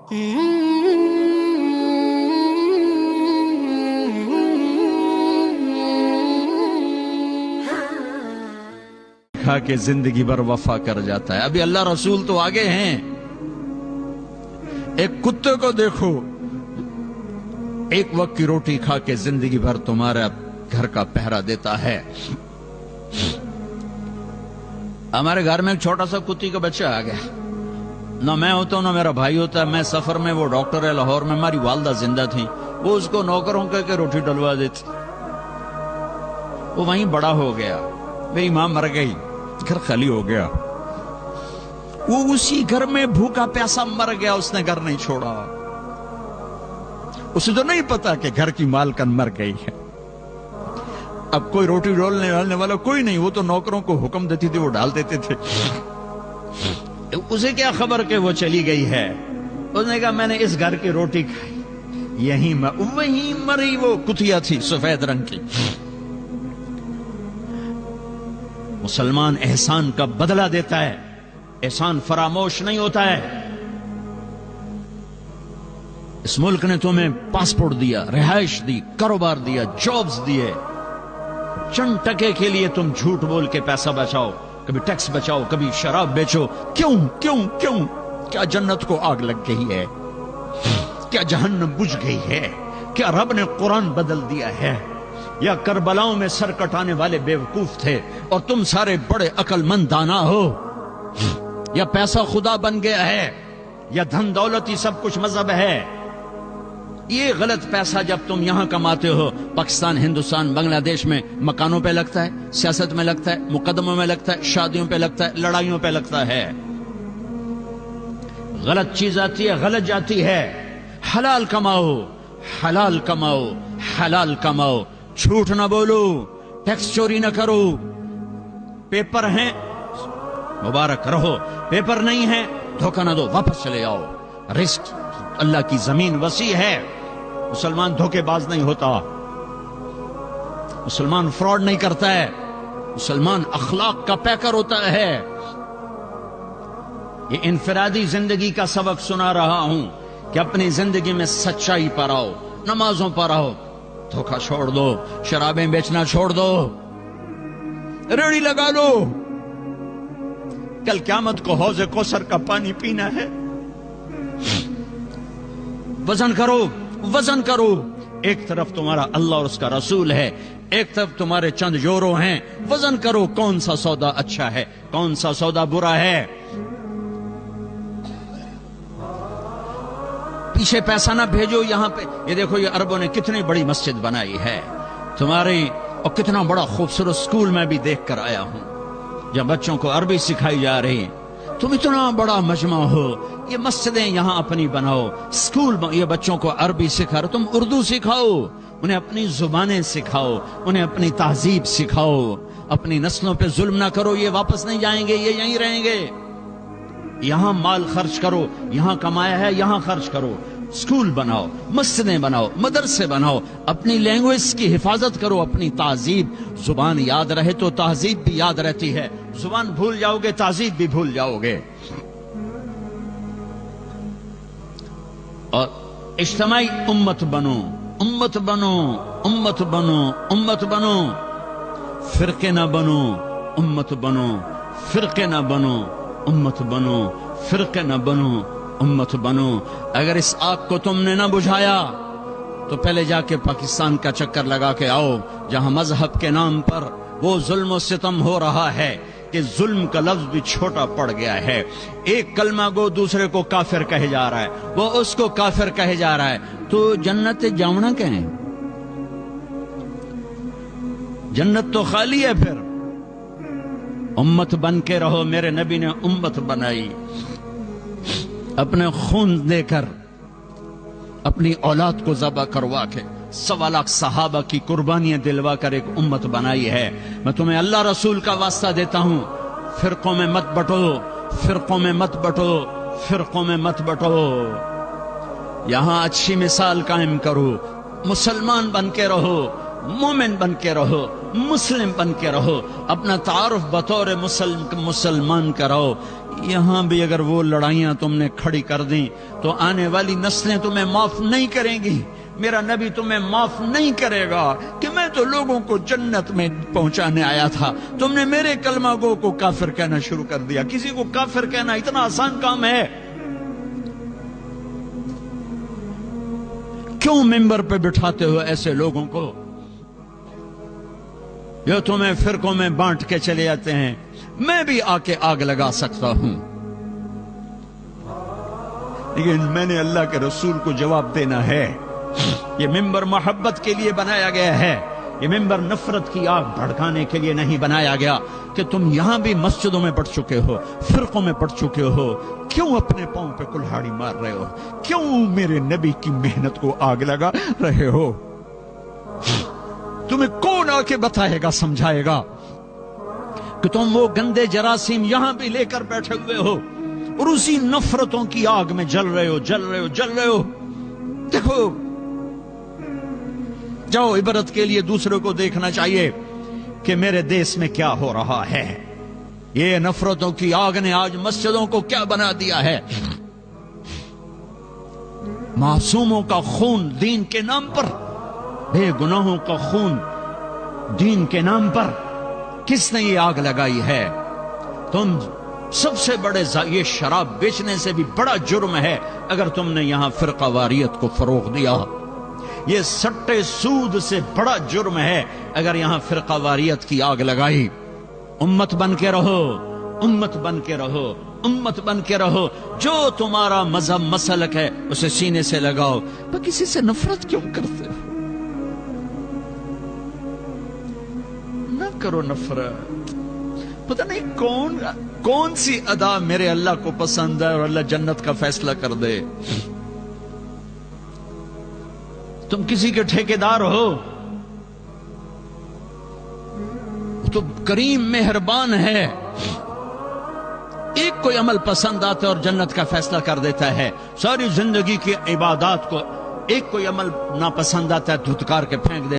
کھا کے زندگی بھر وفا کر جاتا ہے. ابھی اللہ رسول تو آگے ہیں. ایک کتے کو دیکھو ایک وقت کی روٹی کھا کے زندگی بھر تمہارا گھر کا پہرا دیتا ہے. ہمارے گھر میں ایک چھوٹا سا کتی کا بچہ آ گیا. نہ میں ہوتا ہوں نہ میرا بھائی ہوتا ہے. میں سفر میں, وہ ڈاکٹر ہے لاہور میں, ہماری والدہ زندہ تھی, وہ اس کو نوکروں کہہ کے روٹی ڈلوا دیتی. وہ وہیں بڑا ہو گیا. میری ماں مر گئی, گھر خالی ہو گیا. وہ اسی گھر میں بھوکا پیاسا مر گیا. اس نے گھر نہیں چھوڑا. اسے تو نہیں پتا کہ گھر کی مالکن مر گئی ہے. اب کوئی روٹی ڈالنے والا کوئی نہیں. وہ تو نوکروں کو حکم دیتی تھی, وہ ڈال دیتے تھے. اسے کیا خبر کہ وہ چلی گئی ہے. اس نے کہا میں نے اس گھر کی روٹی کھائی, وہیں مری. وہ کتیا تھی سفید رنگ کی. مسلمان احسان کا بدلہ دیتا ہے, احسان فراموش نہیں ہوتا ہے. اس ملک نے تمہیں پاسپورٹ دیا, رہائش دی, کاروبار دیا, جابز دیے. چند ٹکے کے لیے تم جھوٹ بول کے پیسہ بچاؤ, کبھی ٹیکس بچاؤ, کبھی شراب بیچو. کیوں کیوں کیوں؟ کیا جنت کو آگ لگ گئی ہے؟ کیا جہنم بجھ گئی ہے؟ کیا رب نے قرآن بدل دیا ہے؟ یا کربلاؤں میں سر کٹانے والے بیوقوف تھے اور تم سارے بڑے عقل مند دانا ہو؟ یا پیسہ خدا بن گیا ہے؟ یا دھن دولت ہی سب کچھ مذہب ہے؟ یہ غلط پیسہ جب تم یہاں کماتے ہو, پاکستان, ہندوستان, بنگلہ دیش میں مکانوں پہ لگتا ہے, سیاست میں لگتا ہے, مقدموں میں لگتا ہے, شادیوں پہ لگتا ہے, لڑائیوں پہ لگتا ہے. غلط چیز آتی ہے, غلط جاتی ہے. حلال کماؤ, حلال کماؤ, حلال کماؤ. جھوٹ نہ بولو, ٹیکس چوری نہ کرو. پیپر ہیں مبارک رہو, پیپر نہیں ہے دھوکہ نہ دو, واپس چلے آؤ. رسک, اللہ کی زمین وسیع ہے. مسلمان دھوکے باز نہیں ہوتا, مسلمان فراڈ نہیں کرتا ہے, مسلمان اخلاق کا پیکر ہوتا ہے. یہ انفرادی زندگی کا سبق سنا رہا ہوں کہ اپنی زندگی میں سچائی پر آؤ, نمازوں پر آؤ. دھوکہ چھوڑ دو, شرابیں بیچنا چھوڑ دو, ریڑھی لگا لو. کل قیامت کو حوض کوثر کا پانی پینا ہے. وزن کرو, وزن کرو. ایک طرف تمہارا اللہ اور اس کا رسول ہے, ایک طرف تمہارے چند یورو ہیں. وزن کرو کون سا سودا اچھا ہے, کون سا سودا برا ہے. پیچھے پیسہ نہ بھیجو یہاں پہ. یہ دیکھو یہ عربوں نے کتنی بڑی مسجد بنائی ہے تمہاری, اور کتنا بڑا خوبصورت سکول میں بھی دیکھ کر آیا ہوں جہاں بچوں کو عربی سکھائی جا رہی. تم اتنا بڑا مجمع ہو, یہ مسجدیں یہاں اپنی بناؤ, سکول یہ بچوں کو عربی سکھا رہے, تم اردو سکھاؤ, انہیں اپنی زبانیں سکھاؤ, انہیں اپنی تہذیب سکھاؤ. اپنی نسلوں پہ ظلم نہ کرو, یہ واپس نہیں جائیں گے, یہ یہیں رہیں گے. یہاں مال خرچ کرو, یہاں کمایا ہے یہاں خرچ کرو. سکول بناؤ, مسجدیں بناؤ, مدرسے بناؤ. اپنی لینگویج کی حفاظت کرو, اپنی تہذیب. زبان یاد رہے تو تہذیب بھی یاد رہتی ہے, زبان بھول جاؤ گے تہذیب بھی بھول جاؤ گے. اور اجتماعی امت بنو, امت بنو, امت بنو, امت بنو. فرقے نہ بنو, امت بنو. فرقے نہ بنو, امت بنو. فرقے نہ بنو, امت بنو. اگر اس آگ کو تم نے نہ بجھایا تو پہلے جا کے پاکستان کا چکر لگا کے آؤ, جہاں مذہب کے نام پر وہ ظلم و ستم ہو رہا ہے کہ ظلم کا لفظ بھی چھوٹا پڑ گیا ہے. ایک کلمہ گو دوسرے کو کافر کہے جا رہا ہے, وہ اس کو کافر کہے جا رہا ہے. تو جنت جاؤنا کہیں, جنت تو خالی ہے. پھر امت بن کے رہو. میرے نبی نے امت بنائی, اپنے خون دے کر, اپنی اولاد کو ذبح کروا کے, 1.25 لاکھ صحابہ کی قربانیاں دلوا کر ایک امت بنائی ہے. میں تمہیں اللہ رسول کا واسطہ دیتا ہوں, فرقوں میں مت بٹو, فرقوں میں مت بٹو, فرقوں میں مت بٹو. یہاں اچھی مثال قائم کرو, مسلمان بن کے رہو, مومن بن کے رہو, مسلم بن کے رہو. اپنا تعارف بطور مسلمان کراؤ. یہاں بھی اگر وہ لڑائیاں تم نے کھڑی کر دیں تو آنے والی نسلیں تمہیں معاف نہیں کریں گی. میرا نبی تمہیں معاف نہیں کرے گا کہ میں تو لوگوں کو جنت میں پہنچانے آیا تھا, تم نے میرے کلمہ گو کو کافر کہنا شروع کر دیا. کسی کو کافر کہنا اتنا آسان کام ہے؟ کیوں ممبر پہ بٹھاتے ہو ایسے لوگوں کو جو تمہیں فرقوں میں بانٹ کے چلے جاتے ہیں؟ میں بھی آ کے آگ لگا سکتا ہوں, لیکن میں نے اللہ کے رسول کو جواب دینا ہے. یہ ممبر محبت کے لیے بنایا گیا ہے, یہ ممبر نفرت کی آگ بھڑکانے کے لیے نہیں بنایا گیا کہ تم یہاں بھی مسجدوں میں پڑھ چکے ہو, فرقوں میں پڑھ چکے ہو, کیوں اپنے پاؤں پہ کلہاڑی مار رہے ہو؟ کیوں میرے نبی کی محنت کو آگ لگا رہے ہو؟ تمہیں کون آ کے بتائے گا, سمجھائے گا کہ تم وہ گندے جراثیم یہاں بھی لے کر بیٹھے ہوئے ہو اور اسی نفرتوں کی آگ میں جل رہے ہو, جل رہے ہو, جل رہے ہو؟ دیکھو, جاؤ, عبرت کے لیے دوسروں کو دیکھنا چاہیے کہ میرے دیس میں کیا ہو رہا ہے. یہ نفرتوں کی آگ نے آج مسجدوں کو کیا بنا دیا ہے. معصوموں کا خون دین کے نام پر, بے گناہوں کا خون دین کے نام پر کس نے یہ آگ لگائی ہے؟ تم سب سے بڑے یہ شراب بیچنے سے بھی بڑا جرم ہے اگر تم نے یہاں فرقہ واریت کو فروغ دیا. یہ سٹے سود سے بڑا جرم ہے اگر یہاں فرقہ واریت کی آگ لگائی. امت بن کے رہو, امت بن کے رہو, امت بن کے رہو. جو تمہارا مذہب مسلک ہے اسے سینے سے لگاؤ, پر کسی سے نفرت کیوں کرتے ہو؟ نہ کرو نفرت. پتہ نہیں کون سی ادا میرے اللہ کو پسند ہے اور اللہ جنت کا فیصلہ کر دے. تم کسی کے ٹھیکیدار ہو, تو کریم مہربان ہے, ایک کوئی عمل پسند آتا ہے اور جنت کا فیصلہ کر دیتا ہے. ساری زندگی کی عبادات کو ایک کوئی عمل ناپسند آتا ہے, دھتکار کے پھینک دے.